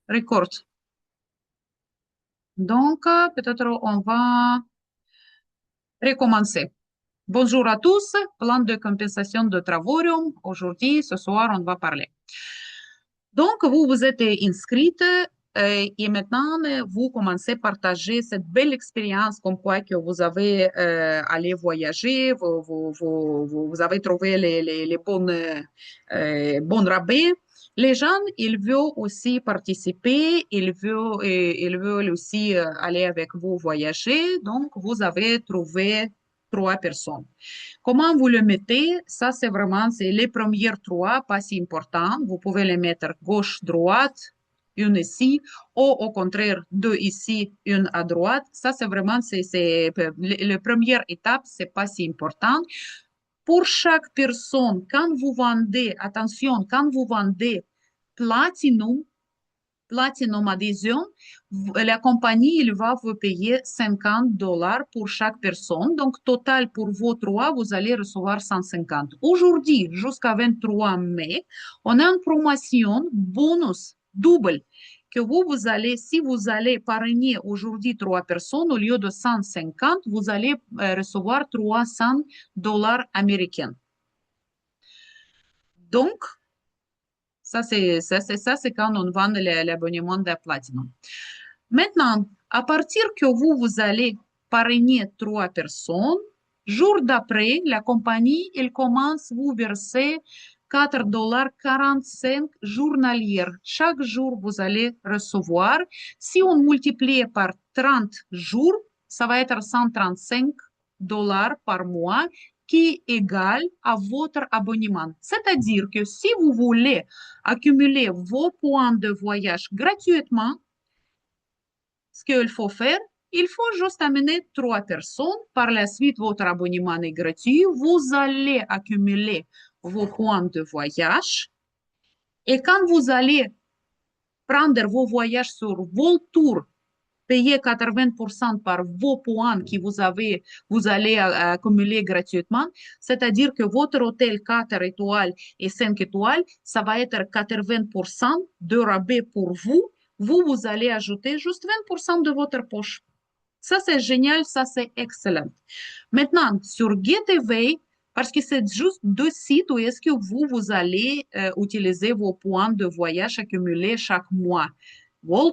Record. Donc, peut-être on va recommencer. Bonjour à tous, plan de compensation de travaux. Aujourd'hui, ce soir, on va parler. Donc, vous vous êtes inscrite et maintenant, vous commencez à partager cette belle expérience comme quoi que vous avez allé voyager, vous avez trouvé les bons rabais. Les gens, ils veulent aussi participer, ils veulent aussi aller avec vous voyager. Donc, vous avez trouvé trois personnes. Comment vous le mettez? Ça, c'est vraiment, c'est les premières trois, pas si important. Vous pouvez les mettre gauche, droite, une ici, ou au contraire, deux ici, une à droite. Ça, c'est vraiment, la première étape, c'est pas si important. Pour chaque personne, quand vous vendez, attention, quand vous vendez Platinum, Platinum Adhesion, la compagnie, il va vous payer $50 pour chaque personne. Donc, total pour vos trois, vous allez recevoir 150. Aujourd'hui, jusqu'à 23 mai, on a une promotion bonus double que vous allez, si vous allez parrainer aujourd'hui trois personnes, au lieu de 150, vous allez recevoir $300 américains. Donc, ça, c'est quand on vend l'abonnement de Platinum. Maintenant, à partir que vous allez parrainer trois personnes, jour d'après, la compagnie, elle commence à vous verser $4,45 journaliers. Chaque jour, vous allez recevoir. Si on multiplie par 30 jours, ça va être $135 par mois qui est égal à votre abonnement. C'est-à-dire que si vous voulez accumuler vos points de voyage gratuitement, ce qu'il faut faire, il faut juste amener trois personnes. Par la suite, votre abonnement est gratuit. Vous allez accumuler vos points de voyage. Et quand vous allez prendre vos voyages sur vos tours, payer 80% par vos points que vous allez accumuler gratuitement, c'est-à-dire que votre hôtel 4 étoiles et 5 étoiles, ça va être 80% de rabais pour vous. Vous allez ajouter juste 20% de votre poche. Ça, c'est génial, ça, c'est excellent. Maintenant, sur Getaway, parce que c'est juste deux sites où est-ce que vous allez utiliser vos points de voyage accumulés chaque mois.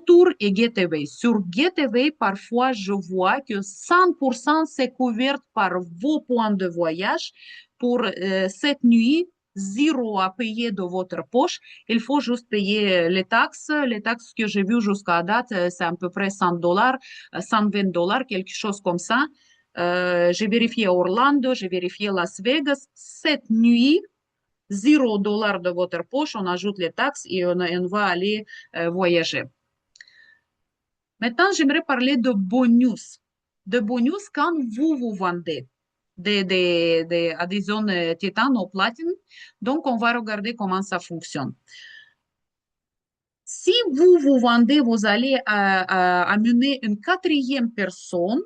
Tour et Getaway. Sur Getaway, parfois, je vois que 100% c'est couvert par vos points de voyage pour cette nuit. Zéro à payer de votre poche. Il faut juste payer les taxes. Les taxes que j'ai vues jusqu'à date, c'est à peu près $100, $120, quelque chose comme ça. J'ai vérifié Orlando, j'ai vérifié Las Vegas. Cette nuit, $0 de votre poche, on ajoute les taxes et on va aller voyager. Maintenant, j'aimerais parler de bonus. De bonus quand vous vendez des adhésions Titan ou Platine. Donc, on va regarder comment ça fonctionne. Si vous vendez, vous allez amener une quatrième personne.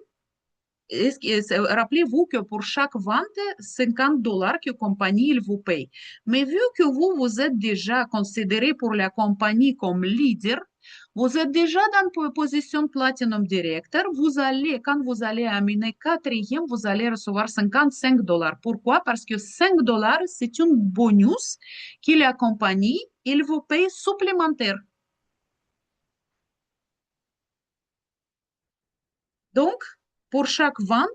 Rappelez-vous que pour chaque vente, $50 que la compagnie il vous paye. Mais vu que vous êtes déjà considéré pour la compagnie comme leader, vous êtes déjà dans une position Platinum Director, quand vous allez amener quatrième, vous allez recevoir $55. Pourquoi? Parce que $5, c'est un bonus que la compagnie, il vous paye supplémentaire. Donc, pour chaque vente,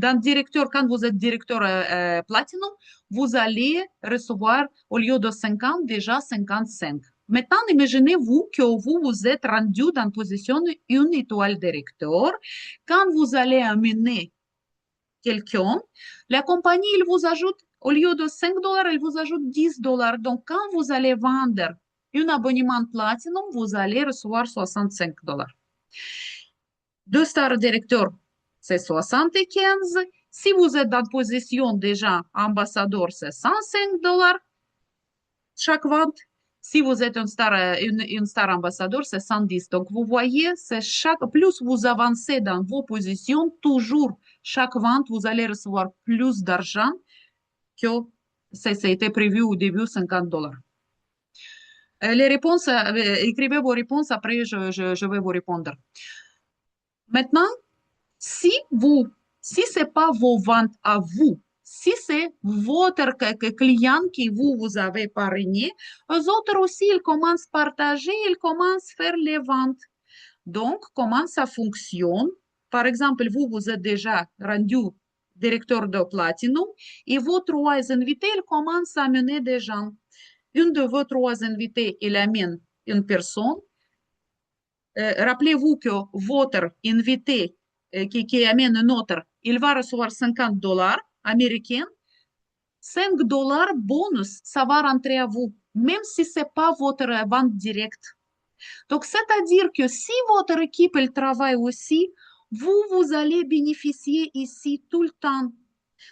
quand vous êtes directeur Platinum, vous allez recevoir, au lieu de 50, déjà 55. Maintenant, imaginez-vous que vous êtes rendu dans la position une étoile directeur. Quand vous allez amener quelqu'un, la compagnie, il vous ajoute, au lieu de $5, elle vous ajoute $10. Donc, quand vous allez vendre un abonnement Platinum, vous allez recevoir $65. Deux stars directeur, c'est 75. Si vous êtes dans position déjà ambassadeur, c'est $105 chaque vente. Si vous êtes une star ambassadeur, c'est 110. Donc, vous voyez, plus vous avancez dans vos positions, toujours, chaque vente, vous allez recevoir plus d'argent que ça a été prévu au début, $50. Les réponses, écrivez vos réponses, après je vais vous répondre. Maintenant, si vous, si c'est pas vos ventes à vous, si c'est votre client qui vous avez parrainé, eux autres aussi, ils commencent à partager, ils commencent à faire les ventes. Donc, comment ça fonctionne? Par exemple, vous êtes déjà rendu directeur de Platinum et vos trois invités, ils commencent à amener des gens. Une de vos trois invités, il amène une personne. Rappelez-vous que votre invité qui amène un autre, il va recevoir 50 dollars américains. 5 dollars bonus, ça va rentrer à vous, même si ce n'est pas votre vente directe. Donc, c'est-à-dire que si votre équipe elle travaille aussi, vous allez bénéficier ici tout le temps.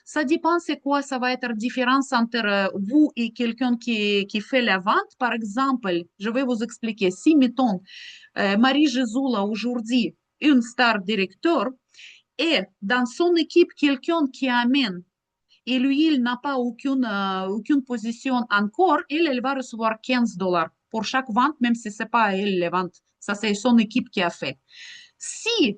Ça dépend c'est quoi, ça va être différence entre vous et quelqu'un qui fait la vente. Par exemple, je vais vous expliquer. Si, mettons, Marie Jezoula aujourd'hui, une star directeur, et dans son équipe, quelqu'un qui amène, et lui, il n'a pas aucune position encore, elle va recevoir 15 dollars pour chaque vente, même si ce n'est pas elle les ventes. Ça, c'est son équipe qui a fait. Si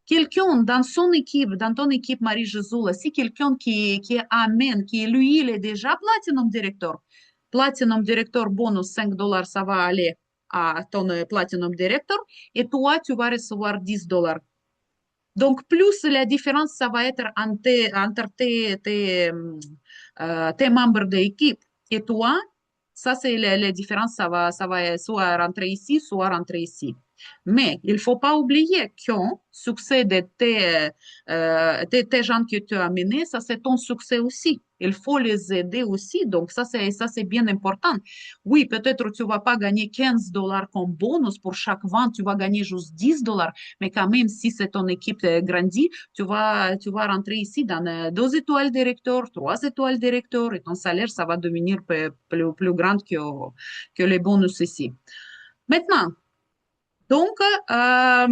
quelqu'un dans son équipe, dans ton équipe Marie Jezoula, si quelqu'un qui amène, qui lui, il est déjà Platinum Director bonus 5 dollars, ça va aller à ton Platinum Director, et toi, tu vas recevoir 10 dollars. Donc, plus la différence, ça va être entre tes membres d'équipe et toi, ça, c'est la différence, ça va soit rentrer ici, soit rentrer ici. Mais il ne faut pas oublier qu'un succès de tes gens que tu as amenés, ça c'est ton succès aussi. Il faut les aider aussi. Donc ça c'est bien important. Oui, peut-être tu ne vas pas gagner 15 dollars comme bonus pour chaque vente, tu vas gagner juste 10 dollars. Mais quand même, si c'est ton équipe grandit, tu vas rentrer ici dans 2 étoiles directeur, 3 étoiles directeur et ton salaire, ça va devenir plus grand que les bonus ici. Maintenant, donc, ça,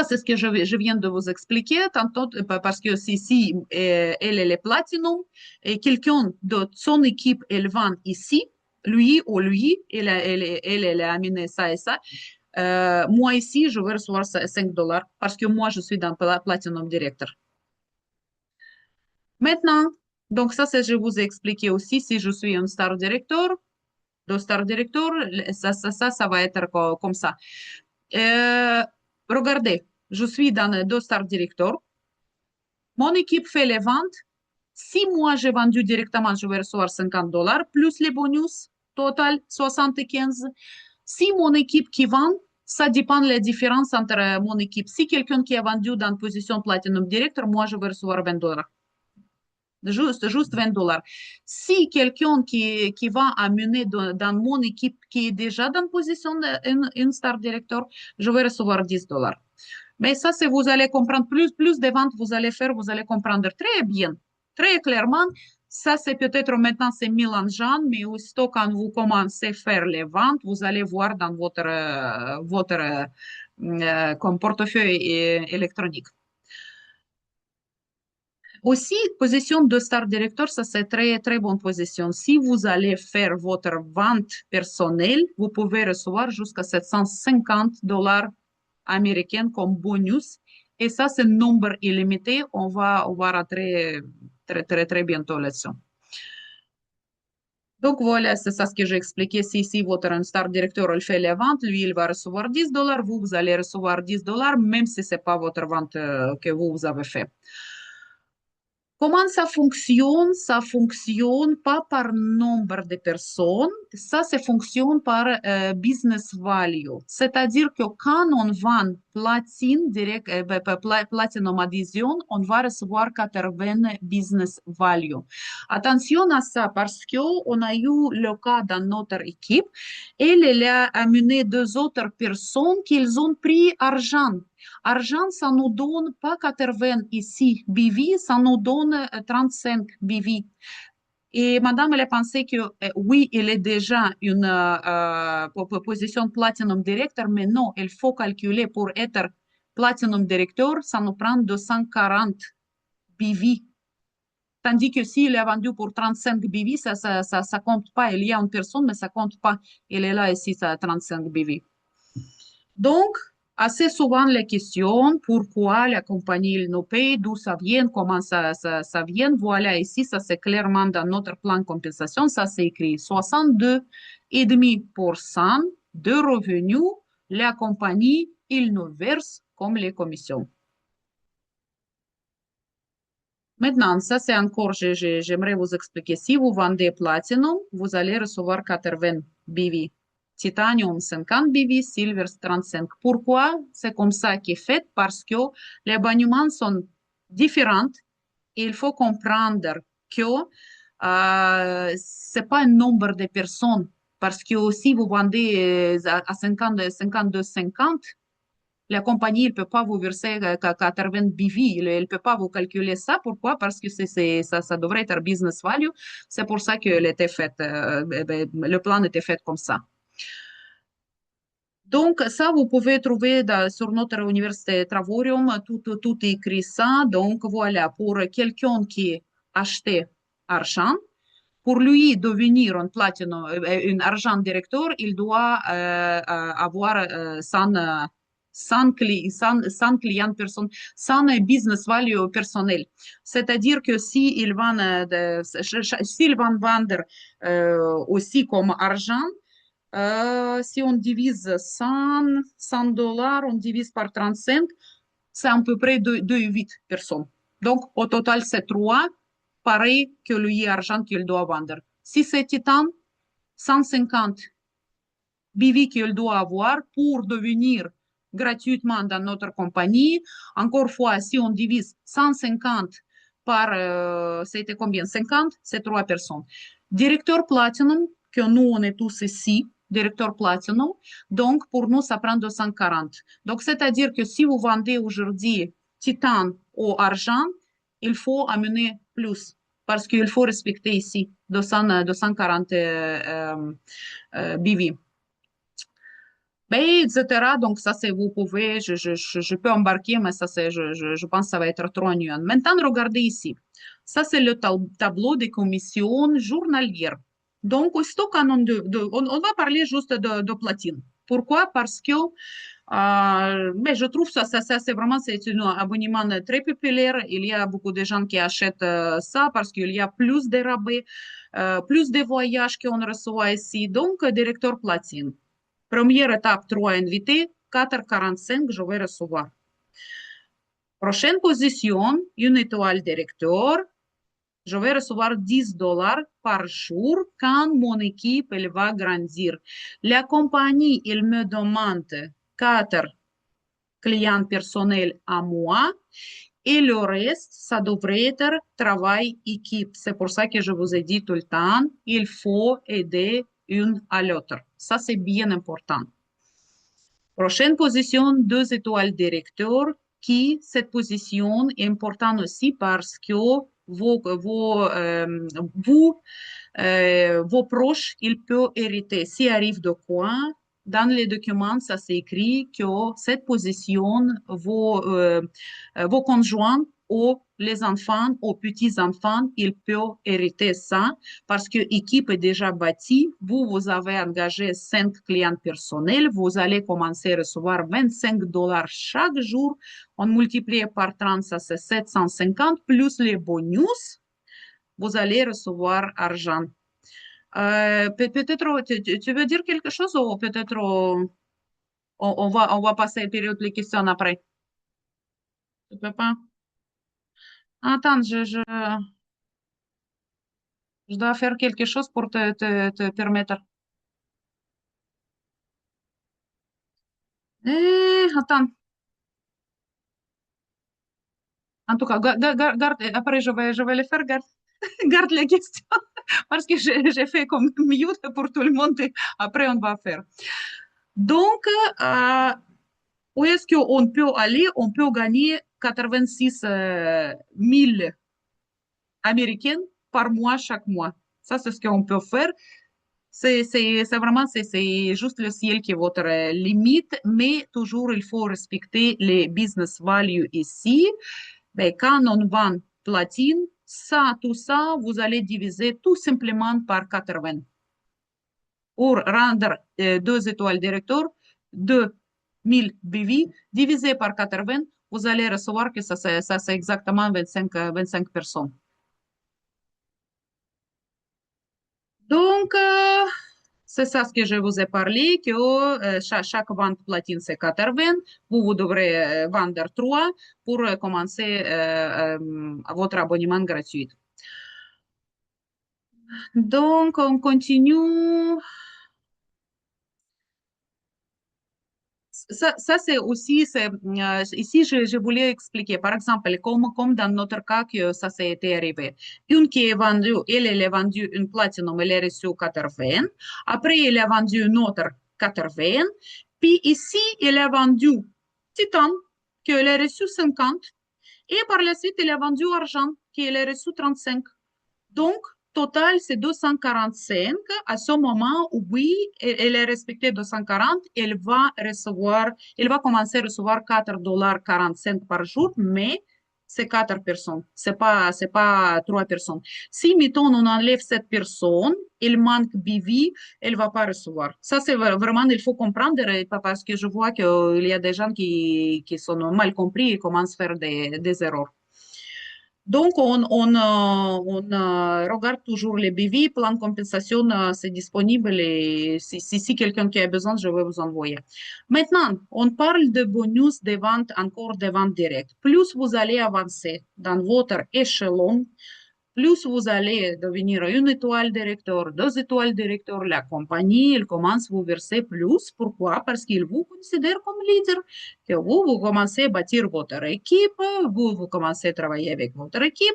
c'est ce que je viens de vous expliquer tantôt, parce que si elle est platinum et quelqu'un de son équipe, elle vend ici, lui ou lui, elle a amené ça et ça. Moi ici, je vais recevoir 5 dollars parce que moi, je suis dans Platinum Director. Maintenant, donc ça, je vous ai expliqué aussi, si je suis un star director, deux star director, ça va être comme ça. Euh, Regardez, je suis dans 2 star director. Mon équipe fait les ventes. Si moi j'ai vendu directement, je vais recevoir 50 dollars plus les bonus, total 75. Si mon équipe qui vend, ça dépend de la différence entre mon équipe. Si quelqu'un qui a vendu dans position Platinum Director, moi je vais recevoir 20 dollars. Juste 20 dollars. Si quelqu'un qui va amener dans mon équipe qui est déjà dans position une star director, je vais recevoir 10 dollars. Mais ça, c'est vous allez comprendre plus de ventes vous allez faire, vous allez comprendre très bien, très clairement. Ça, c'est peut-être maintenant, c'est mélangeant, mais aussitôt quand vous commencez à faire les ventes, vous allez voir dans votre comme portefeuille électronique. Aussi, position de Star Director, ça c'est très, très bonne position. Si vous allez faire votre vente personnelle, vous pouvez recevoir jusqu'à 750 dollars américains comme bonus. Et ça, c'est un nombre illimité. On va rentrer très, très, très bientôt là-dessus. Donc voilà, c'est ça ce que j'ai expliqué. Si votre Star Director il fait les ventes, lui, il va recevoir 10 dollars. Vous allez recevoir 10 dollars, même si ce n'est pas votre vente que vous avez fait. Comment ça fonctionne? Ça fonctionne pas par nombre de personnes, ça fonctionne par business value. C'est-à-dire que quand on vend Platinum Adhesion, on va recevoir 80 business value. Attention à ça parce qu'on a eu le cas dans notre équipe, elle a amené 2 autres personnes qui ont pris argent. Argent, ça nous donne pas 80 ici, BV, ça nous donne 35 BV. Et madame, elle a pensé que oui, il est déjà une position Platinum Director, mais non, il faut calculer pour être Platinum Director, ça nous prend 240 BV. Tandis que s'il est vendu pour 35 BV, ça compte pas. Il y a une personne, mais ça compte pas. Il est là ici, ça 35 BV. Donc, assez souvent les questions, pourquoi la compagnie il nous paye, d'où ça vient, comment ça vient. Voilà, ici, ça c'est clairement dans notre plan de compensation, ça c'est écrit 62,5% de revenus, la compagnie, il nous verse comme les commissions. Maintenant, ça c'est encore, j'aimerais vous expliquer. Si vous vendez Platinum, vous allez recevoir 80 BV. Titanium 50 BV, Silver 35. Pourquoi c'est comme ça qui est fait? Parce que les bâtiments sont différents. Il faut comprendre que c'est pas un nombre de personnes. Parce que si vous vendez à 50, 52, 50, la compagnie ne peut pas vous verser 80 BV, elle ne peut pas vous calculer ça. Pourquoi? Parce que ça devrait être business value. C'est pour ça que était fait, le plan était fait comme ça. Donc, ça, vous pouvez trouver sur notre université Travorium, tout écrit ça. Donc, voilà, pour quelqu'un qui achète argent, pour lui devenir un platinum, un argent directeur, il doit avoir 100 clients personnes, 100 business value personnel. C'est-à-dire que s'il va vendre aussi comme argent, si on divise 100 dollars, on divise par 35, c'est à peu près 2,8 personnes. Donc, au total, c'est 3, pareil que lui argent qu'il doit vendre. Si c'est titan, 150 BV qu'il doit avoir pour devenir gratuitement dans notre compagnie. Encore une fois, si on divise 150 par, c'était combien? 50, c'est 3 personnes. Directeur Platinum, que nous, on est tous ici, directeur Platinum, donc pour nous, ça prend 240. Donc, c'est-à-dire que si vous vendez aujourd'hui Titan au argent, il faut amener plus parce qu'il faut respecter ici 240 BV. Ben, etc. Donc, ça, c'est, vous pouvez, je peux embarquer, mais ça, c'est, je pense que ça va être trop ennuyant. Maintenant, regardez ici. Ça, c'est le tableau des commissions journalières. Donc, aussitôt on va parler juste de platine. Pourquoi? Parce que mais je trouve ça c'est vraiment c'est un abonnement très populaire. Il y a beaucoup de gens qui achètent ça parce qu'il y a plus de rabais, plus de voyages qu'on reçoit ici. Donc, directeur platine. Première étape, 3 invités, 4,45, je vais recevoir. Prochaine position, une étoile directeur, je vais recevoir 10 dollars par jour quand mon équipe elle va grandir. La compagnie, elle me demande 4 clients personnels à moi et le reste, ça devrait être travail équipe. C'est pour ça que je vous ai dit tout le temps, il faut aider une à l'autre. Ça, c'est bien important. Prochaine position, 2 étoiles directeur, qui, cette position est importante aussi parce que vos proches, ils peuvent hériter. S'il arrive de quoi, dans les documents, ça s'écrit que cette position, vos conjoints ou les enfants, aux petits-enfants, ils peuvent hériter ça parce que l'équipe est déjà bâtie. Vous avez engagé 5 clients personnels. Vous allez commencer à recevoir 25 dollars chaque jour. On multiplie par 30, ça c'est 750 plus les bonus. Vous allez recevoir argent. Peut-être, tu veux dire quelque chose ou peut-être on va passer à la période des questions après. Tu peux pas? Attends, je dois faire quelque chose pour te permettre. Attends. En tout cas, garde, après je vais le faire, garde les questions parce que j'ai fait comme mute pour tout le monde et après on va faire. Donc, où est-ce qu'on peut aller? On peut gagner 86 000 américaines par mois chaque mois. Ça, c'est ce qu'on peut faire. C'est vraiment, c'est juste le ciel qui est votre limite, mais toujours il faut respecter les business values ici. Ben, quand on vend platine, Ça, tout ça, vous allez diviser tout simplement par 80. Pour rendre 2 étoiles directeur, 2000 BV divisé par 80, vous allez recevoir que ça c'est exactement 25 personnes. Donc, c'est ça ce que je vous ai parlé, que chaque vente platine, c'est 80. Vous devrez vendre 3 pour commencer votre abonnement gratuit. Donc, on continue. Ça c'est aussi, ici, je voulais expliquer, par exemple, comme dans notre cas que ça s'est été arrivé. Une qui est vendue, elle a vendu une platinum, elle a reçu 80. Après, elle a vendu une autre 80. Puis ici, elle a vendu Titan, qu'elle a reçu 50. Et par la suite, elle a vendu argent, qu'elle a reçu 35. Donc, total, c'est 245. À ce moment, oui, elle est respectée 240. Elle va commencer à recevoir 4,45 $ par jour, mais c'est 4 personnes. C'est pas 3 personnes. Si, mettons, on enlève cette personne, il manque BV, elle va pas recevoir. Ça, c'est vraiment, il faut comprendre, parce que je vois qu'il y a des gens qui sont mal compris et commencent à faire des erreurs. Donc, on regarde toujours les BV, plan de compensation, c'est disponible et si quelqu'un qui a besoin, je vais vous envoyer. Maintenant, on parle de bonus de vente, encore de vente directe. Plus vous allez avancer dans votre échelon, plus vous allez devenir une étoile directeur, 2 étoiles directeur, la compagnie, elle commence à vous verser plus. Pourquoi? Parce qu'ils vous considèrent comme leader. Que vous commencez à bâtir votre équipe, vous commencez à travailler avec votre équipe.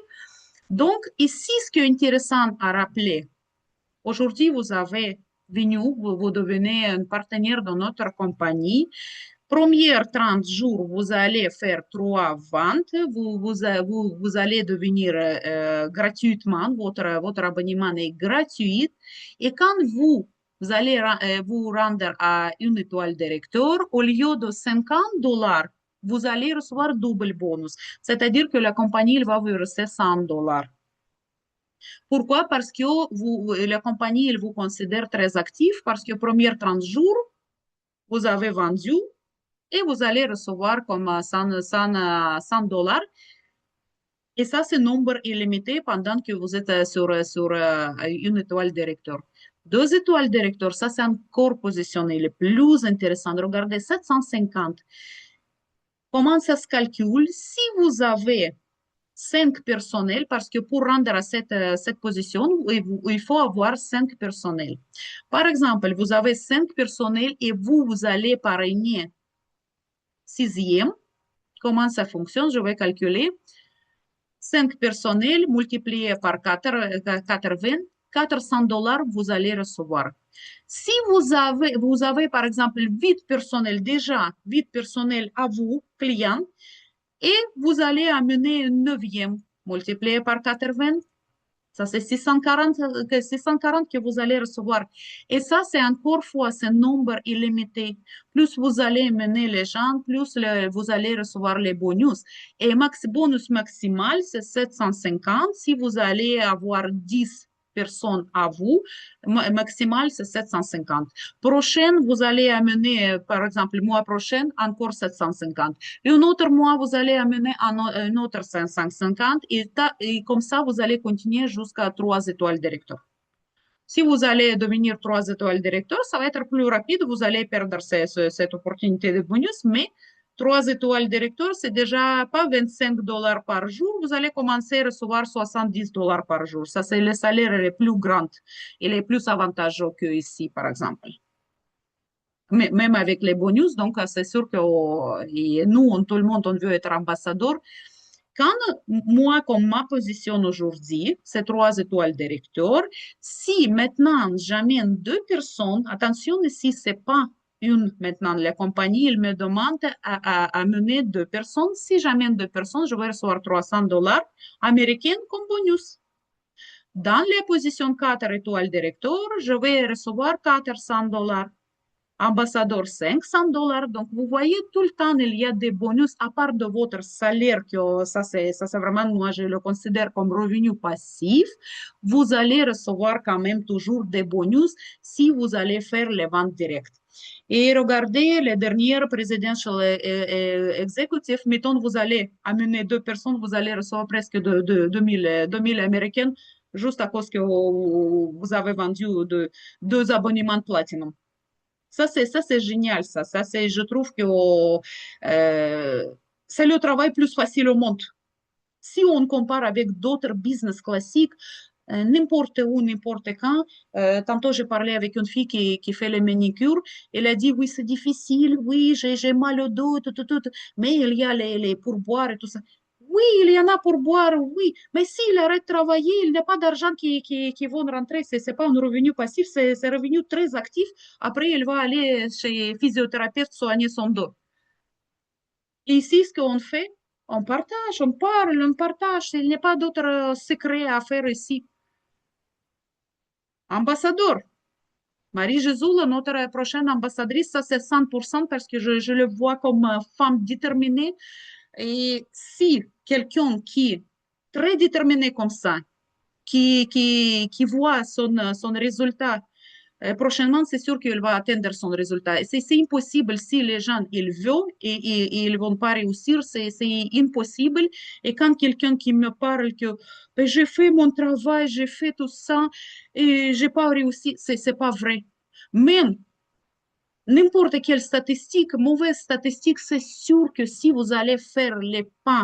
Donc, ici, ce qui est intéressant à rappeler, aujourd'hui, vous avez venu, vous devenez un partenaire de notre compagnie. Première 30 jours, vous allez faire 3 ventes, vous allez devenir gratuitement, votre abonnement est gratuit. Et quand vous allez vous rendre à une étoile directeur, au lieu de 50 $, vous allez recevoir double bonus. C'est-à-dire que la compagnie va vous verser 100 $. Pourquoi? Parce que la compagnie elle vous considère très actif, parce que première 30 jours, vous avez vendu et vous allez recevoir comme 100 $. Et ça, c'est nombre illimité pendant que vous êtes sur une étoile directeur. 2 étoiles directeur, ça, c'est encore positionné le plus intéressant. Regardez, 750. Comment ça se calcule? Si vous avez 5 personnels, parce que pour rendre à cette position, il faut avoir 5 personnels. Par exemple, vous avez 5 personnels et vous allez parrainer 6e. Comment ça fonctionne? Je vais calculer. 5 personnels multiplié par 80, 400 $, vous allez recevoir. Si vous avez par exemple 8 personnels, déjà 8 personnels à vous, clients, et vous allez amener un 9e multiplié par 80, ça, c'est 640 que vous allez recevoir. Et ça, c'est encore fois, c'est un nombre illimité. Plus vous allez mener les gens, plus vous allez recevoir les bonus. Et bonus maximal, c'est 750. Si vous allez avoir 10 personnes à vous, maximal, c'est 750. Prochaine, vous allez amener, par exemple, le mois prochain, encore 750. Et un autre mois, vous allez amener un autre 550 et comme ça, vous allez continuer jusqu'à 3 étoiles directeur. Si vous allez devenir 3 étoiles directeur, ça va être plus rapide. Vous allez perdre cette opportunité de bonus, mais 3 étoiles directeur, c'est déjà pas 25 $ par jour. Vous allez commencer à recevoir 70 $ par jour. Ça, c'est le salaire le plus grand et le plus avantageux que ici, par exemple. Même avec les bonus, donc c'est sûr que nous, tout le monde, on veut être ambassadeur. Quand moi, comme ma position aujourd'hui, c'est 3 étoiles directeur, si maintenant j'amène 2 personnes, attention ici, c'est pas une maintenant, la compagnie, il me demande à mener 2 personnes. Si j'amène 2 personnes, je vais recevoir 300 $ américains comme bonus. Dans la position 4 étoiles directeur, je vais recevoir 400 $. ambassadeur $500. Donc, vous voyez, tout le temps, il y a des bonus à part de votre salaire, que ça, c'est vraiment, moi, je le considère comme revenu passif. Vous allez recevoir quand même toujours des bonus si vous allez faire les ventes directes. Et regardez les dernières presidential executive, mettons, vous allez amener deux personnes, vous allez recevoir presque 2000 Américaines juste à cause que vous avez vendu deux abonnements Platinum. Ça, c'est génial, ça. Je trouve que c'est le travail plus facile au monde. Si on compare avec d'autres business classiques, n'importe où, n'importe quand. Tantôt, j'ai parlé avec une fille qui fait les manicures. Elle a dit, oui, c'est difficile, oui, j'ai mal au dos, tout, mais il y a les pourboires et tout ça. Oui, il y en a pour boire, oui, mais s'il arrête de travailler, il n'y a pas d'argent qui vont rentrer. C'est pas un revenu passif, c'est un revenu très actif. Après, il va aller chez physiothérapeute soigner son dos. Ici, ce qu'on fait, on partage, on parle, on partage. Il n'y a pas d'autre secret à faire ici. Ambassadeur. Marie Jézoula, notre prochaine ambassadrice, ça c'est 100% parce que je le vois comme femme déterminée. Et si quelqu'un qui est très déterminé comme ça, qui voit son résultat prochainement, c'est sûr qu'il va atteindre son résultat. C'est impossible si les gens ils veulent et ils ne vont pas réussir, c'est impossible. Et quand quelqu'un qui me parle que ben, j'ai fait mon travail, j'ai fait tout ça et j'ai pas réussi, c'est pas vrai. Même n'importe quelle statistique, mauvaise statistique, c'est sûr que si vous allez faire les pas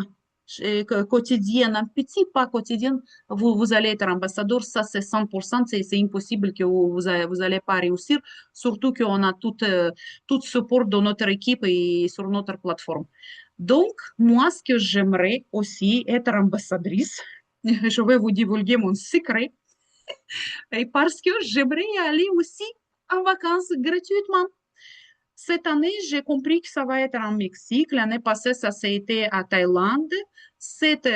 quotidiens, un petit pas quotidien, vous allez être ambassadeur. Ça, c'est 100%. C'est impossible que vous allez pas réussir, surtout qu'on a tout support de notre équipe et sur notre plateforme. Donc, moi, ce que j'aimerais aussi être ambassadrice, je vais vous divulguer mon secret, et parce que j'aimerais aller aussi en vacances gratuitement. Cette année, j'ai compris que ça va être en Mexique. L'année passée, ça s'est été à Thaïlande. Cette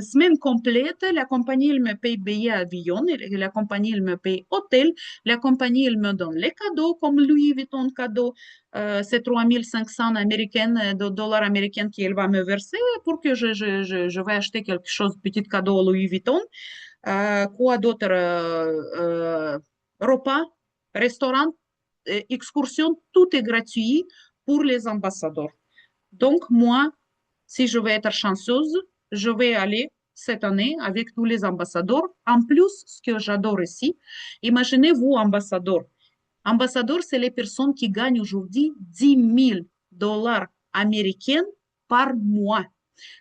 semaine complète, la compagnie, elle me paye billet avion, la compagnie, elle me paye hôtel, la compagnie, elle me donne les cadeaux, comme Louis Vuitton cadeau. C'est 3500 dollars américains qu'elle va me verser pour que je vais acheter quelque chose, petit cadeau à Louis Vuitton. Quoi d'autre? Repas, restaurant, excursion, tout est gratuit pour les ambassadeurs. Donc, moi, si je vais être chanceuse, je vais aller cette année avec tous les ambassadeurs. En plus, ce que j'adore ici, imaginez-vous ambassadeur. Ambassadeur, c'est les personnes qui gagnent aujourd'hui 10 000 dollars américains par mois.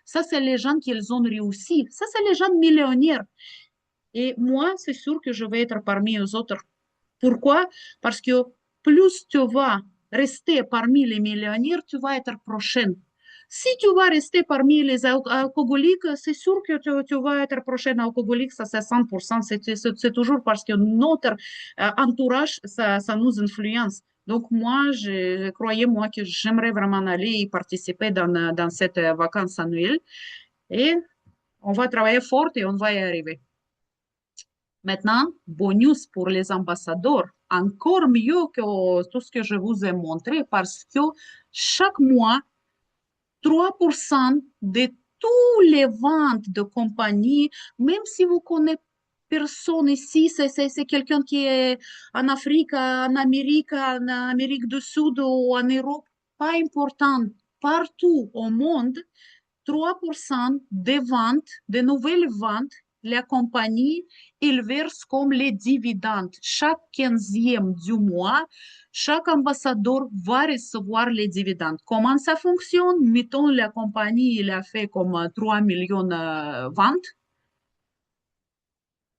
Ça, c'est les gens qui ont réussi. Ça, c'est les gens millionnaires. Et moi, c'est sûr que je vais être parmi les autres. Pourquoi? Parce que plus tu vas rester parmi les millionnaires, tu vas être prochaine. Si tu vas rester parmi les alcooliques, c'est sûr que tu vas être prochaine alcoolique, ça c'est 100%. C'est toujours parce que notre entourage, ça nous influence. Donc moi, je croyais moi que j'aimerais vraiment aller y participer dans cette vacances annuelle. Et on va travailler fort et on va y arriver. Maintenant, bonus pour les ambassadeurs, encore mieux que tout ce que je vous ai montré parce que chaque mois, 3% de tous les ventes de compagnie, même si vous connaissez personne ici, c'est quelqu'un qui est en Afrique, en Amérique du Sud ou en Europe, pas important, partout au monde, 3% des ventes, des nouvelles ventes, la compagnie, il verse comme les dividendes. Chaque 15e du mois, chaque ambassadeur va recevoir les dividendes. Comment ça fonctionne? Mettons, la compagnie, il a fait comme 3 millions de ventes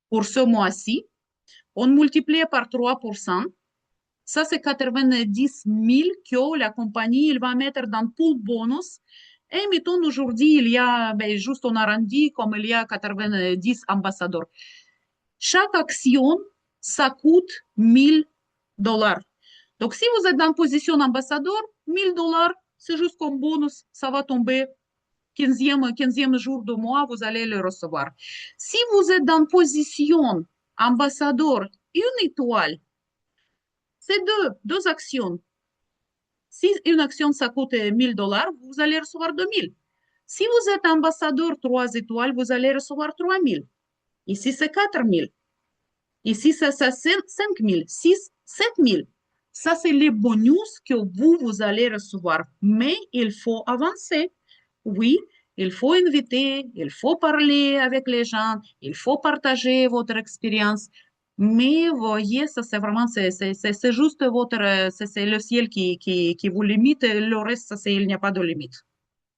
pour ce mois-ci. On multiplie par 3%. Ça, c'est 90 000 que la compagnie il va mettre dans pool bonus. Et mettons, aujourd'hui, il y a, ben, juste on arrondit, comme il y a 90 ambassadeurs. Chaque action, ça coûte 1000 dollars. Donc, si vous êtes dans position ambassadeur, 1000 dollars, c'est juste comme bonus, ça va tomber 15e jour du mois, vous allez le recevoir. Si vous êtes dans position ambassadeur, une étoile, c'est deux actions. Si une action, ça coûte 1000 $, vous allez recevoir 2000. Si vous êtes ambassadeur 3 étoiles, vous allez recevoir 3000. Ici, c'est 4000. Ici, c'est 5000, 6, 7000. Ça, c'est les bonus que vous allez recevoir. Mais il faut avancer. Oui, il faut inviter, il faut parler avec les gens, il faut partager votre expérience. Mais voyez, ça c'est vraiment, c'est juste votre, c'est le ciel qui vous limite. Le reste, ça, il n'y a pas de limite.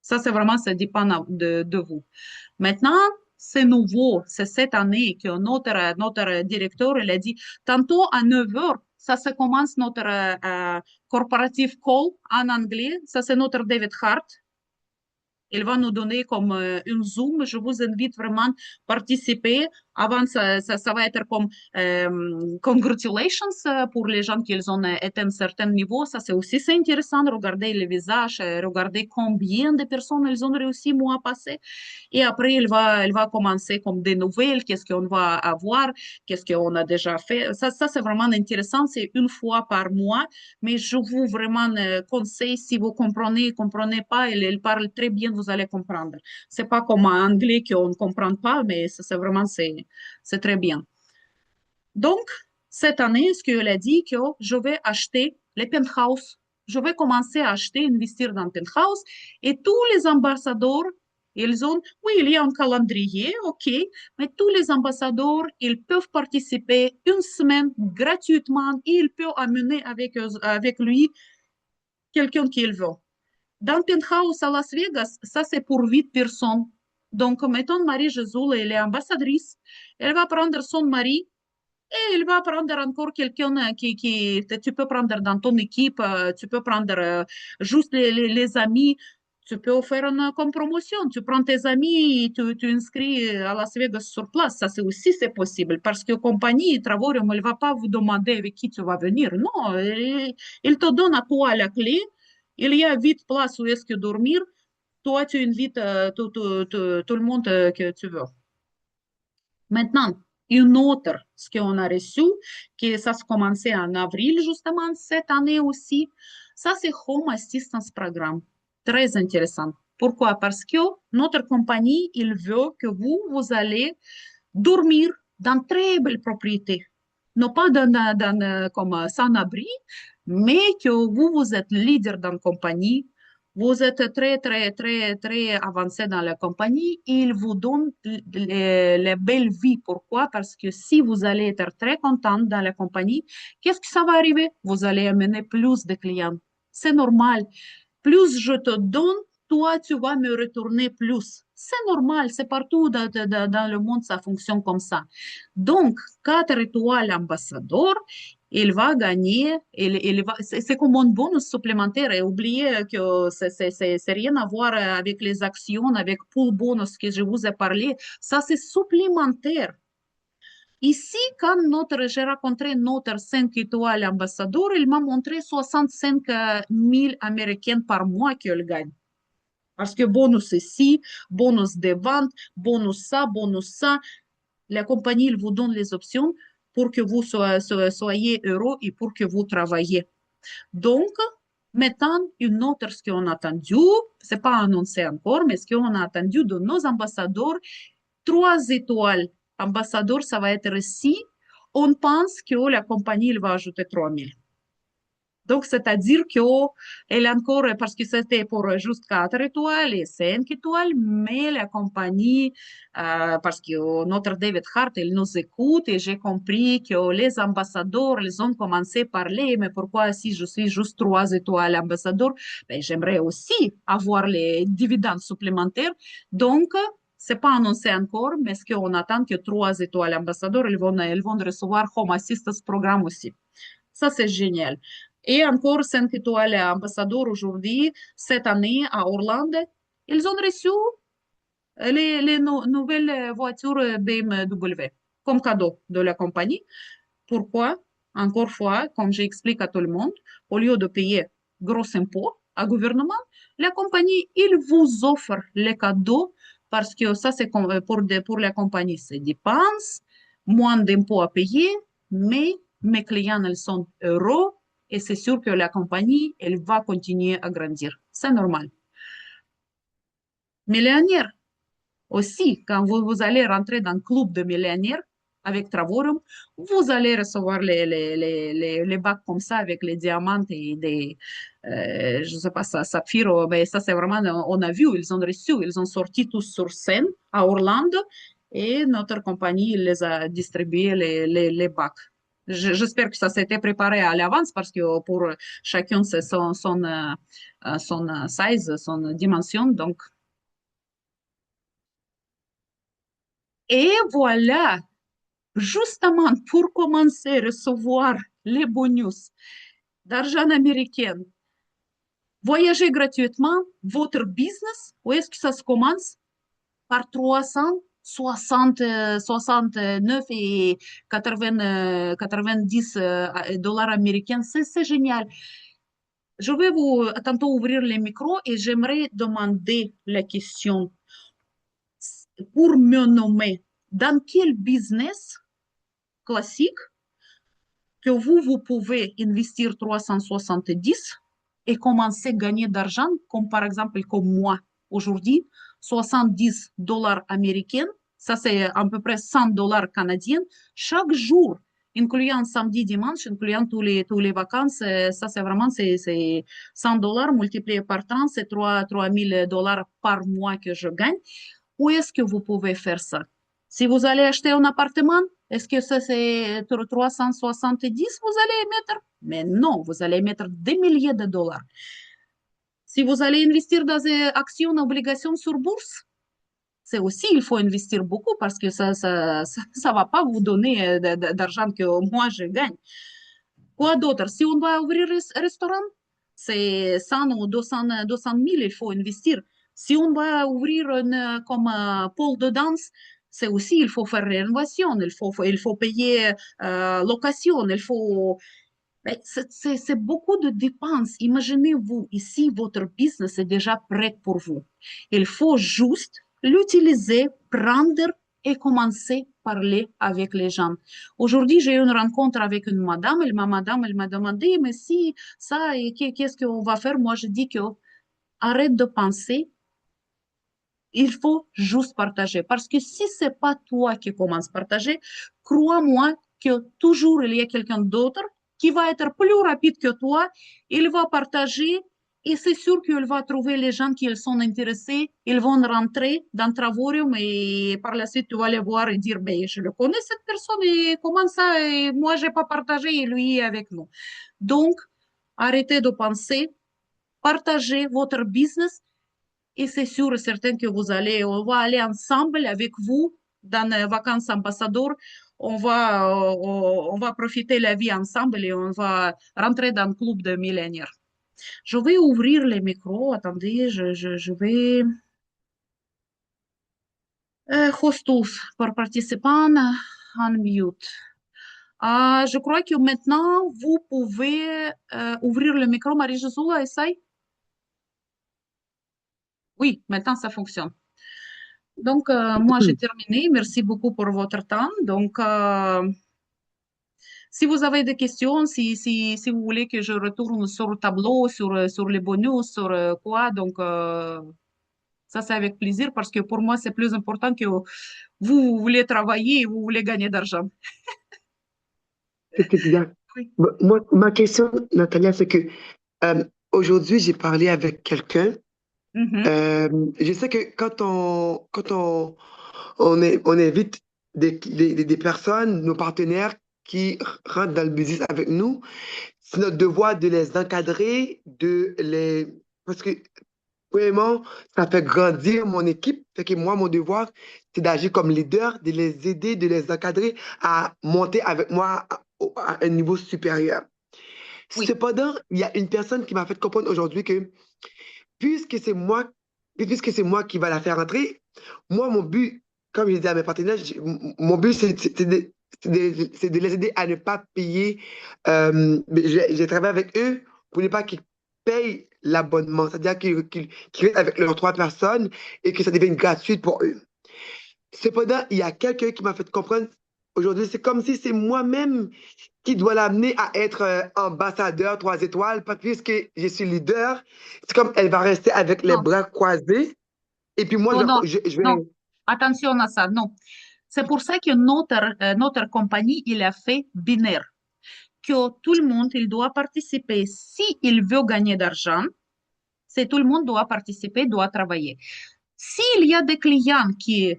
Ça, c'est vraiment, ça dépend de vous. Maintenant, c'est nouveau, c'est cette année que notre directeur, il a dit, tantôt à 9 heures, ça se commence notre corporative call en anglais, ça c'est notre David Hart. Il va nous donner comme une Zoom. Je vous invite vraiment à participer. Avant, ça va être comme congratulations pour les gens qui ont atteint un certain niveau. Ça, c'est aussi c'est intéressant de regarder les visages, regarder combien de personnes ils ont réussi mois passé. Et après, il va commencer comme des nouvelles, qu'est-ce qu'on va avoir, qu'est-ce qu'on a déjà fait. Ça c'est vraiment intéressant. C'est une fois par mois. Mais je vous vraiment conseille, si vous comprenez pas, il parle très bien, vous allez comprendre. C'est pas comme en anglais qu'on ne comprend pas, mais c'est vraiment, c'est très bien. Donc, cette année, ce qu'il a dit, que je vais acheter les penthouses. Je vais commencer à acheter, investir dans penthouse et tous les ambassadeurs, ils ont, oui, il y a un calendrier, ok, mais tous les ambassadeurs, ils peuvent participer une semaine gratuitement et ils peuvent amener avec lui quelqu'un qu'il veut. Dans Penthouse à Las Vegas, ça c'est pour 8 personnes. Donc, mettons Marie-Jésus, elle est ambassadrice, elle va prendre son mari et il va prendre encore quelqu'un tu peux prendre dans ton équipe, tu peux prendre juste les amis, tu peux faire une comme promotion, tu prends tes amis, tu inscris à Las Vegas sur place, ça c'est aussi c'est possible parce que compagnie Travaurium, elle va pas vous demander avec qui tu vas venir, non, il te donne à toi la clé, il y a 8 places où est-ce que dormir, toi tu invites tout le monde que tu veux. Maintenant, une autre, ce qu'on a reçu, que ça se commençait en avril justement cette année aussi, ça c'est Home Assistance Programme. Très intéressant. Pourquoi? Parce que notre compagnie, il veut que vous allez dormir dans très belles propriétés. Non pas comme sans-abri, mais que vous êtes leader dans la compagnie, vous êtes très, très, très, très avancé dans la compagnie. Il vous donne les belles vies. Pourquoi? Parce que si vous allez être très content dans la compagnie, qu'est-ce que ça va arriver? Vous allez amener plus de clients. C'est normal. Plus je te donne, toi, tu vas me retourner plus. C'est normal, c'est partout dans le monde, ça fonctionne comme ça. Donc, 4 étoiles ambassadeur, il va gagner, c'est comme un bonus supplémentaire. Et oubliez que c'est rien à voir avec les actions, avec pool bonus que je vous ai parlé. Ça, c'est supplémentaire. Ici, quand j'ai rencontré notre 5 étoiles ambassadeur, il m'a montré 65 000 Américains par mois qu'il gagne. Parce que bonus ici, bonus de vente, bonus ça. La compagnie, il vous donne les options pour que vous soyez heureux et pour que vous travaillez. Donc, maintenant, une autre, ce qu'on a attendu, c'est pas annoncé encore, mais ce qu'on a attendu de nos ambassadeurs, 3 étoiles. Ambassadeur, ça va être ici. On pense que la compagnie, il va ajouter 3000. Donc, c'est-à-dire qu'elle encore, parce que c'était pour juste 4 étoiles et 5 étoiles, mais la compagnie, parce que notre David Hart, il nous écoute et j'ai compris que les ambassadeurs, ils ont commencé à parler, mais pourquoi si je suis juste 3 étoiles ambassadeur, ben, j'aimerais aussi avoir les dividendes supplémentaires. Donc, c'est pas annoncé encore, mais ce qu'on attend que 3 étoiles ambassadeurs, ils vont recevoir Home Assistance Programme aussi. Ça, c'est génial. Et encore 5 étoiles ambassadeurs aujourd'hui, cette année à Orlando. Ils ont reçu les nouvelles voitures BMW comme cadeau de la compagnie. Pourquoi? Encore fois, comme j'explique à tout le monde, au lieu de payer gros impôts au gouvernement, la compagnie, il vous offre les cadeaux parce que ça, c'est pour la compagnie, c'est dépenses, moins d'impôts à payer, mais mes clients, ils sont heureux et c'est sûr que la compagnie, elle va continuer à grandir. C'est normal. Millionnaire aussi, quand vous allez rentrer dans le club de millionnaires avec Travorum, vous allez recevoir les bacs comme ça avec les diamants et des, je ne sais pas, ça, saphir, mais ça c'est vraiment, on a vu, ils ont reçu, ils ont sorti tous sur scène à Orlando et notre compagnie il les a distribués les bacs. J'espère que ça s'était préparé à l'avance parce que pour chacun c'est son size, son dimension. Donc, et voilà, justement pour commencer à recevoir les bonus d'argent américain, voyager gratuitement, votre business, où est-ce que ça se commence? Par 369 et 90 dollars américains. C'est génial. Je vais vous tantôt ouvrir les micros et j'aimerais demander la question pour me nommer dans quel business classique que vous pouvez investir 370 et commencer à gagner d'argent, comme par exemple, comme moi aujourd'hui, 70 dollars américains, ça c'est à peu près 100 dollars canadiens, chaque jour, incluant samedi, dimanche, incluant tous les vacances, ça c'est vraiment c'est 100 dollars multiplié par 30, c'est 3000 dollars par mois que je gagne. Où est-ce que vous pouvez faire ça? Si vous allez acheter un appartement, est-ce que ça c'est 370 vous allez mettre? Mais non, vous allez mettre des milliers de dollars. Si vous allez investir dans des actions, obligations sur bourse, c'est aussi, il faut investir beaucoup parce que ça va pas vous donner d'argent que moi je gagne. Quoi d'autre? Si on va ouvrir un restaurant, c'est 100 ou 200 000, il faut investir. Si on va ouvrir comme pôle de danse, c'est aussi, il faut faire rénovation, il faut payer location, il faut... Mais c'est beaucoup de dépenses. Imaginez-vous, ici, votre business est déjà prêt pour vous. Il faut juste l'utiliser, prendre et commencer à parler avec les gens. Aujourd'hui, j'ai eu une rencontre avec une madame, elle m'a demandé, mais si ça, et qu'est-ce qu'on va faire? Moi, je dis que arrête de penser, il faut juste partager. Parce que si c'est pas toi qui commences à partager, crois-moi que toujours il y a quelqu'un d'autre qui va être plus rapide que toi, il va partager et c'est sûr qu'il va trouver les gens qui sont intéressés, ils vont rentrer dans Travarium et par la suite tu vas les voir et dire, ben, je le connais cette personne et comment ça, et moi j'ai pas partagé et lui est avec nous. Donc, arrêtez de penser, partagez votre business et c'est sûr et certain que on va aller ensemble avec vous dans les vacances ambassadeurs. On va profiter de la vie ensemble et on va rentrer dans le club de millénaires. Je vais ouvrir les micros. Attendez, je vais. Hostus, pour participants, unmute. Je crois que maintenant, vous pouvez ouvrir le micro. Marie-Josué, essaye. Oui, maintenant ça fonctionne. Donc, moi, j'ai terminé. Merci beaucoup pour votre temps. Donc, si vous avez des questions, si vous voulez que je retourne sur le tableau, sur les bonus, sur quoi, donc, ça, c'est avec plaisir parce que pour moi, c'est plus important que vous voulez travailler et vous voulez gagner d'argent. C'est exact. Oui. Moi, ma question, Natalia, c'est que aujourd'hui, j'ai parlé avec quelqu'un. Mhm. Je sais que on invite des personnes, nos partenaires qui rentrent dans le business avec nous, c'est notre devoir de les encadrer, parce que vraiment, ça fait grandir mon équipe. Fait que moi, mon devoir, c'est d'agir comme leader, de les aider, de les encadrer à monter avec moi à un niveau supérieur. Oui. Cependant, il y a une personne qui m'a fait comprendre aujourd'hui que puisque c'est moi, puisque c'est moi qui va la faire entrer, moi, mon but, comme je disais à mes partenaires, mon but, c'est de les aider à ne pas payer. J'ai travaillé avec eux pour ne pas qu'ils payent l'abonnement, c'est-à-dire qu'ils restent avec leurs trois personnes et que ça devienne gratuit pour eux. Cependant, il y a quelqu'un qui m'a fait comprendre, Aujourd'hui, c'est comme si c'est moi-même qui dois l'amener à être ambassadeur 3 étoiles, pas puisque je suis leader. C'est comme elle va rester avec les Non, bras croisés. Et puis moi, non, non, je vais... non. Attention à ça, non. C'est pour ça que notre compagnie, il a fait binaire, que tout le monde, il doit participer. S'il veut gagner d'argent, c'est tout le monde doit participer, doit travailler. S'il y a des clients qui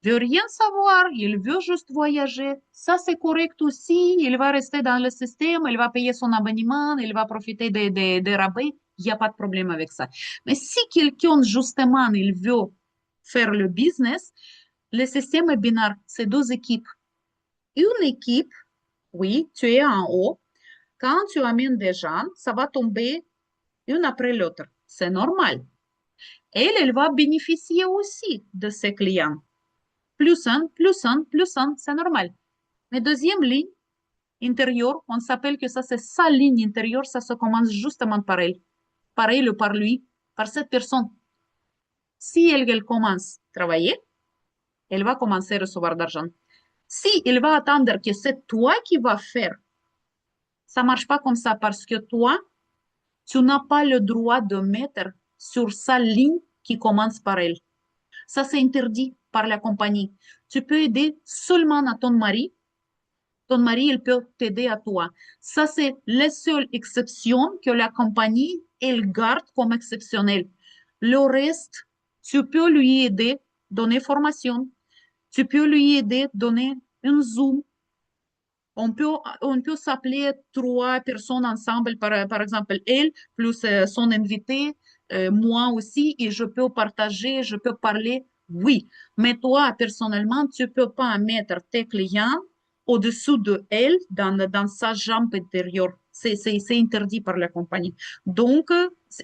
veut rien savoir, il veut juste voyager, ça c'est correct aussi, il va rester dans le système, il va payer son abonnement, il va profiter des rabais, il n'y a pas de problème avec ça. Mais si quelqu'un justement, il veut faire le business, le système est binaire, c'est deux équipes. Une équipe, oui, tu es en haut, quand tu amènes des gens, ça va tomber une après l'autre, c'est normal. Elle va bénéficier aussi de ses clients. Plus un, plus un, plus un, c'est normal. Mais deuxième ligne intérieure, on s'appelle que ça, c'est sa ligne intérieure, ça se commence justement par elle. Par elle ou par lui, par cette personne. Si elle commence à travailler, elle va commencer à recevoir d'argent. Si elle va attendre que c'est toi qui vas faire, ça ne marche pas comme ça parce que toi, tu n'as pas le droit de mettre sur sa ligne qui commence par elle. Ça, c'est interdit par la compagnie. Tu peux aider seulement à ton mari. Ton mari, il peut t'aider à toi. Ça, c'est la seule exception que la compagnie, elle garde comme exceptionnelle. Le reste, tu peux lui aider, donner formation. Tu peux lui aider, donner un Zoom. On peut s'appeler 3 personnes ensemble, par exemple, elle, plus son invité, moi aussi, et je peux partager, je peux parler, oui. Mais toi, personnellement, tu ne peux pas mettre tes clients au-dessous de elle dans sa jambe intérieure. C'est interdit par la compagnie. Donc,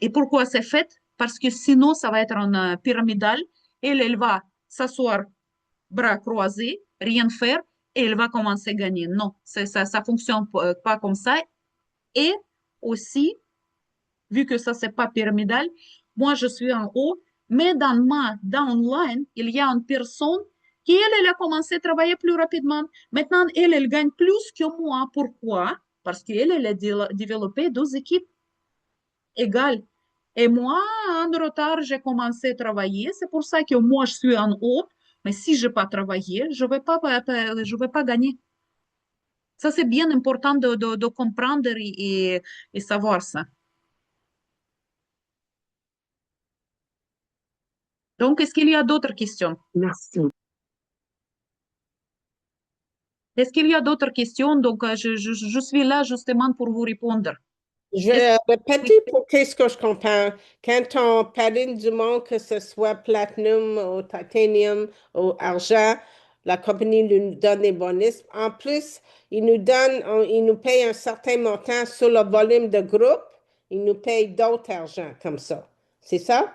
et pourquoi c'est fait? Parce que sinon, ça va être une pyramidale. Elle va s'asseoir bras croisés, rien faire, et elle va commencer à gagner. Non, ça fonctionne pas comme ça. Et aussi, vu que ça, c'est pas pyramidal, moi, je suis en haut, mais dans ma downline, il y a une personne qui, elle a commencé à travailler plus rapidement. Maintenant, elle gagne plus que moi. Pourquoi? Parce qu'elle a développé 2 équipes égales. Et moi, en retard, j'ai commencé à travailler. C'est pour ça que moi, je suis en haut. Mais si je n'ai pas travaillé, je vais pas gagner. Ça, c'est bien important de comprendre et savoir ça. Donc, est-ce qu'il y a d'autres questions? Merci. Est-ce qu'il y a d'autres questions? Donc, je suis là justement pour vous répondre. Je Est-ce- vais Oui. répéter pour qu'est-ce que je comprends. Quand on parle du monde, que ce soit platinum ou titanium ou argent, la compagnie nous donne des bonus. En plus, ils nous payent un certain montant sur le volume de groupe. Ils nous payent d'autres argent comme ça. C'est ça?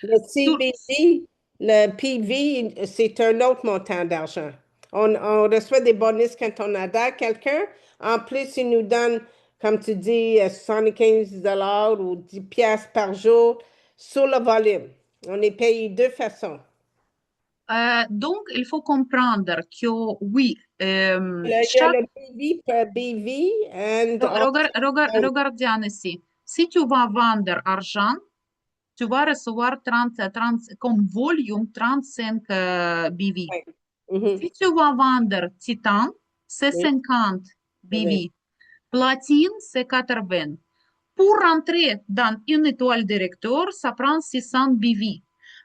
Le Sur- CBD, le PV, c'est un autre montant d'argent. On reçoit des bonus quand on adhère quelqu'un. En plus, ils nous donnent, comme tu dis, 75 $ ou 10 piastres par jour sur le volume. On est payé de deux façons. donc, il faut comprendre que oui, Il y a chaque le PV per BV and Regarde, Diane, ici. Si tu vas vendre argent, tu vas recevoir 30 comme volume 35 BV. Mhm. Si tu vas vendre titan, c'est Oui, 50 oui. BV. Platine, c'est 80. Pour rentrer dans une étoile directeur, ça prend 600 BV.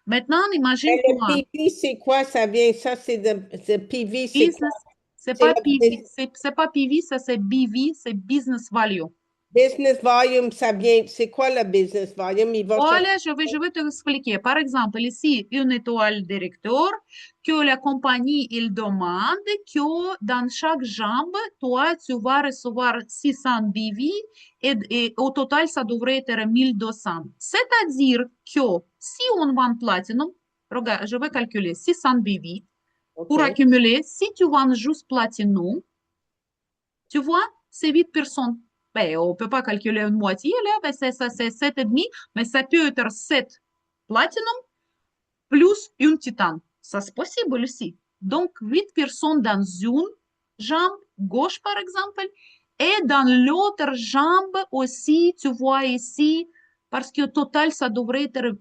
Maintenant, Et le imagine-toi, PV, c'est quoi? Ça vient, ça, c'est de PV, c'est quoi? business, c'est C'est pas le PV, c'est pas PV, ça c'est BV, c'est business value. business volume, ça vient, c'est quoi le business volume? Ils vont chercher. Voilà, je vais te expliquer. Par exemple, ici, une étoile directeur que la compagnie, il demande que dans chaque jambe, toi, tu vas recevoir 600 BV et au total, ça devrait être 1200. C'est-à-dire que si on vend platinum, regarde, je vais calculer 600 BV pour OK. accumuler. Si tu vends juste platinum, tu vois, c'est 8 personnes. Ben, on ne peut pas calculer une moitié, là, ben, c'est 7,5, mais ça peut être 7 platinum plus une titane. Ça, c'est possible aussi. Donc, 8 personnes dans une jambe gauche, par exemple, et dans l'autre jambe aussi, tu vois ici, parce qu'au total, ça devrait être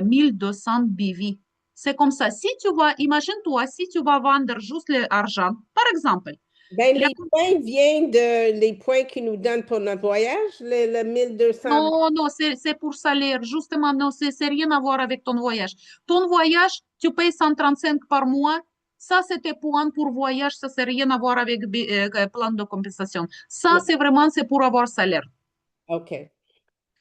1200 BV. C'est comme ça. Si tu vas, imagine-toi, si tu vas vendre juste l'argent, par exemple, Ben, la les points viennent les points qu'ils nous donnent pour notre voyage, le 1200. non, non, c'est pour salaire. Justement, non, c'est rien à voir avec ton voyage. Ton voyage, tu payes 135 par mois. Ça, c'est tes points pour voyage. Ça, c'est rien à voir avec plan de compensation. Ça, c'est vraiment, c'est pour avoir salaire. OK.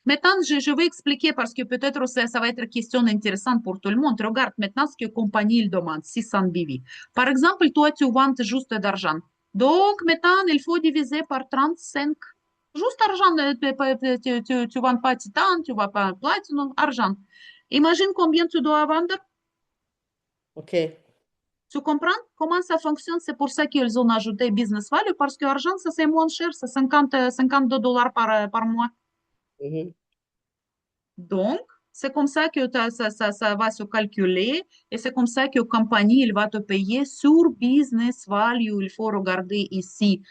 Maintenant, je vais expliquer parce que peut-être ça va être une question intéressante pour tout le monde. Regarde maintenant ce que compagnie il demande, 600 BV. Par exemple, toi, tu vends juste d'argent. Donc, maintenant, il faut diviser par 35. Juste argent, tu vends pas titan, tu vends pas platinum, argent. Imagine combien tu dois vendre. OK. Tu comprends comment ça fonctionne? C'est pour ça qu'ils ont ajouté business value parce que l'argent, ça c'est moins cher, c'est 52 dollars par mois. Mhm. Donc, c'est comme ça que ça va se calculer et c'est comme ça que la compagnie il va te payer sur business value. Il faut regarder ici.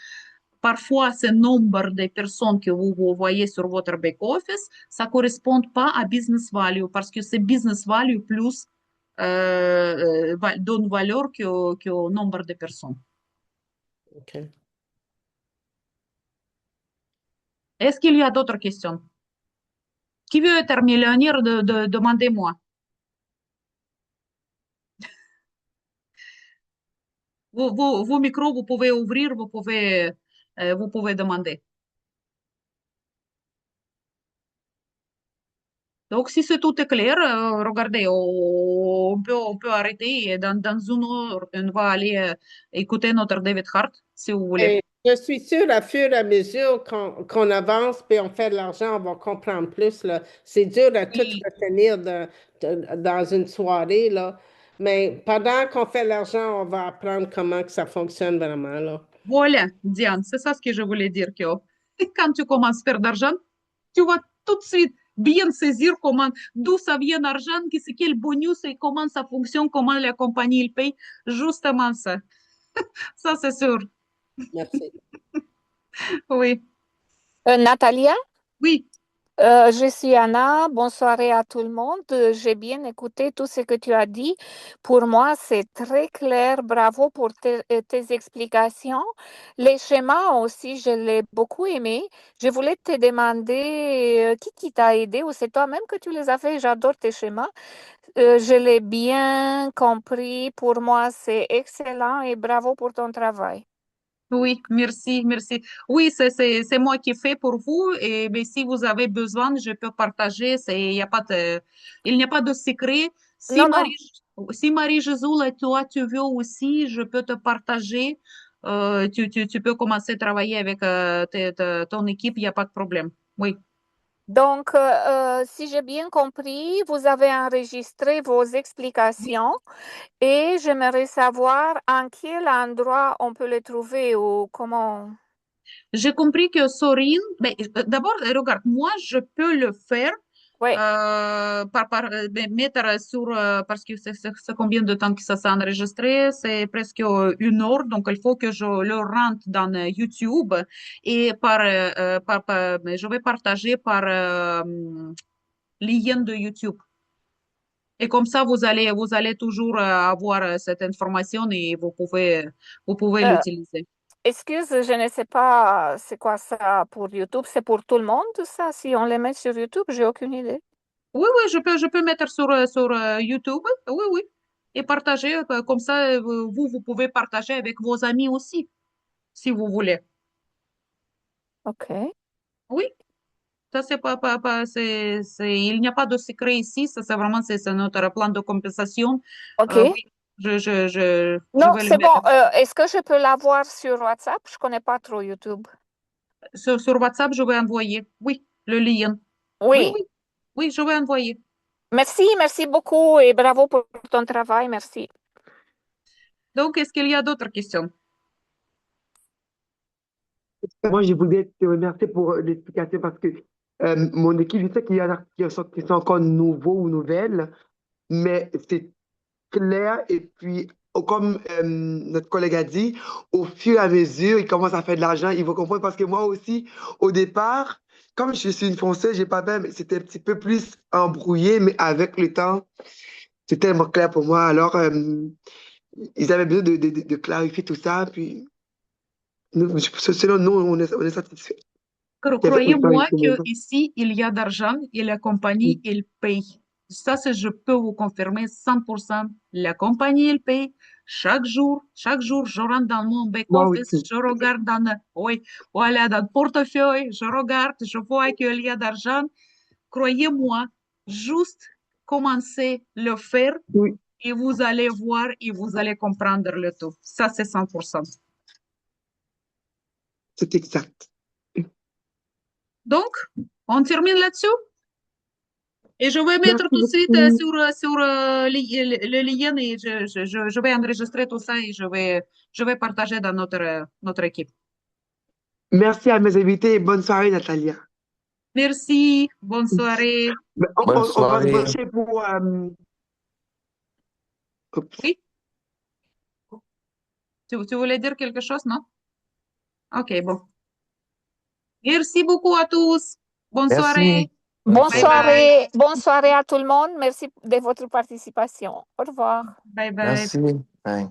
Parfois, ce nombre de personnes que vous voyez sur votre back-office, ça ne correspond pas à business value parce que c'est business value plus donne valeur que nombre de personnes. OK. Est-ce qu'il y a d'autres questions? Qui veut être millionnaire, demandez-moi. Vos micros, vous pouvez ouvrir, vous pouvez demander. Donc, si c'est tout est clair, regardez, on peut arrêter et dans une heure, on va aller écouter notre David Hart, si vous voulez. Et je suis sûre, à fur et à mesure qu'on avance puis on fait de l'argent, on va comprendre plus, là. C'est dur à tout Oui. retenir dans une soirée, là. Mais pendant qu'on fait de l'argent, on va apprendre comment que ça fonctionne vraiment, là. Voilà, Diane, c'est ça ce que je voulais dire, que quand tu commences à faire d'argent, tu vas tout de suite bien saisir comment, d'où ça vient l'argent, c'est quel bonus et comment ça fonctionne, comment la compagnie il paye. Justement ça. Ça, c'est sûr. Merci. Oui, Natalia, oui. je suis Anna. Bonsoir à tout le monde. J'ai bien écouté tout ce que tu as dit. Pour moi, c'est très clair. Bravo pour tes explications. Les schémas aussi, je l'ai beaucoup aimé. Je voulais te demander qui t'a aidé ou c'est toi-même que tu les as fait. J'adore tes schémas. Je l'ai bien compris. Pour moi, c'est excellent et bravo pour ton travail. Oui, merci, merci. Oui, c'est moi qui fais pour vous. Et mais si vous avez besoin, je peux partager. Il n'y a pas de secret. Non, non. Si Marie-Jésus, toi, tu veux aussi, je peux te partager. Tu peux commencer à travailler avec ton équipe, il n'y a pas de problème. Oui. Donc, si j'ai bien compris, vous avez enregistré vos explications et j'aimerais savoir en quel endroit on peut les trouver ou comment. J'ai compris que Sorine, ben, d'abord, regarde, moi, je peux le faire Oui, mettre sur, parce que c'est combien de temps que ça s'est enregistré? C'est presque 1 heure, donc il faut que je le rentre dans YouTube et je vais partager par lien de YouTube. Et comme ça, vous allez toujours avoir cette information et vous pouvez euh, l'utiliser. excuse, je ne sais pas c'est quoi ça pour YouTube. C'est pour tout le monde, ça? Si on les met sur YouTube, j'ai aucune idée. Oui, oui, je peux mettre sur YouTube. Oui, oui. Et partager, comme ça, vous pouvez partager avec vos amis aussi, si vous voulez. OK. Oui, ça, c'est il n'y a pas de secret ici. Ça, c'est vraiment, c'est notre plan de compensation. OK. Oui, je Non, vais le c'est bon. mettre Est-ce que je peux l'avoir sur WhatsApp? Je connais pas trop YouTube. sur WhatsApp. Je vais envoyer. Oui, le lien. Oui, Oui. oui, oui, je vais envoyer. Merci, merci beaucoup et bravo pour ton travail. Merci. Donc, est-ce qu'il y a d'autres questions? Moi, je voulais te remercier pour l'explication parce que mon équipe, je sais qu'il y en a qui sont encore nouveaux ou nouvelles, mais c'est clair et puis comme notre collègue a dit, au fur et à mesure, il commence à faire de l'argent, il va comprendre parce que moi aussi, au départ, comme je suis une fonceuse, j'ai pas fait, mais c'était un petit peu plus embrouillé, mais avec le temps, c'est tellement clair pour moi. Alors, ils avaient besoin de clarifier tout ça, puis selon nous, on est satisfait. Avec le temps, Croyez-moi c'est bon. qu'ici, il y a d'argent et la compagnie, elle paye. Ça, je peux vous confirmer 100%. La compagnie, elle paye chaque jour, je rentre dans mon Moi back-office, aussi. je regarde oui, voilà, dans le portefeuille, je regarde, je vois qu'il y a d'argent. Croyez-moi, juste commencez le faire Oui, et vous allez voir et vous allez comprendre le tout. Ça, c'est 100%. c'est exact. Donc, on termine là-dessus. Et je vais mettre Merci tout de suite beaucoup. sur le lien et je vais enregistrer tout ça et je vais partager dans notre équipe. Merci à mes invités et bonne soirée, Natalia. Merci, bonne soirée. Ben, Bonne on va se soirée. brancher pour... oups. Oui, tu voulais dire quelque chose, non? Ok, bon. Merci beaucoup à tous. Bonne soirée. Merci. Bonne Bye bye. Bonne soirée à tout le monde. Merci de votre participation. Au revoir. Bye bye. Merci. Bye.